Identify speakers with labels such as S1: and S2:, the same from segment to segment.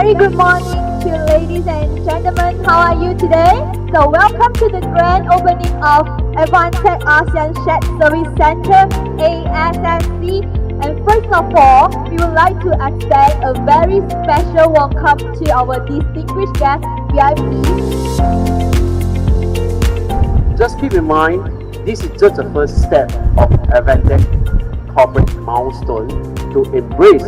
S1: very good morning to ladies and gentlemen. How are you today? So welcome to the grand opening of Advantech ASEAN Shared Service Center, ASSC. And first of all, we would like to extend a very special welcome to our distinguished guests, VIPs.
S2: Just keep in mind, this is just the first step of Advantech corporate milestone to embrace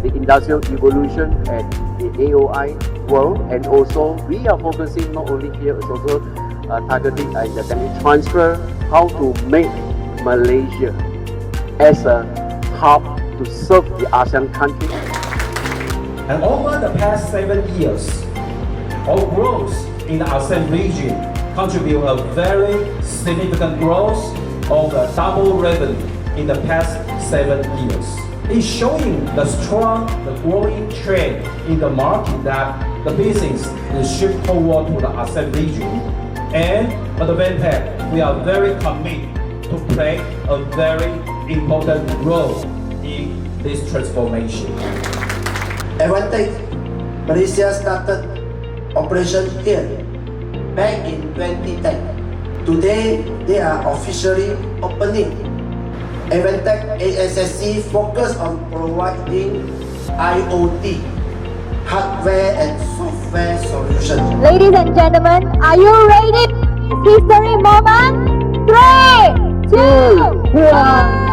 S2: the industrial evolution at the AOI world, and also we are focusing not only here, it's also targeting the technical transfer, how to make Malaysia as a hub to serve the ASEAN countries.
S3: And over the past 7 years, our growth in the ASEAN region contribute a very significant growth of the double revenue in the past 7 years. It's showing the strong, the growing trend in the market that the business is shift toward to the ASEAN region. And at Advantech, we are very committed to play a very important role in this transformation.
S4: Advantech Malaysia started operation here back in 2010. Today, they are officially opening. Advantech ASSC focus on providing IoT, hardware and software solutions.
S1: Ladies and gentlemen, are you ready for this history moment? 3, 2, 1.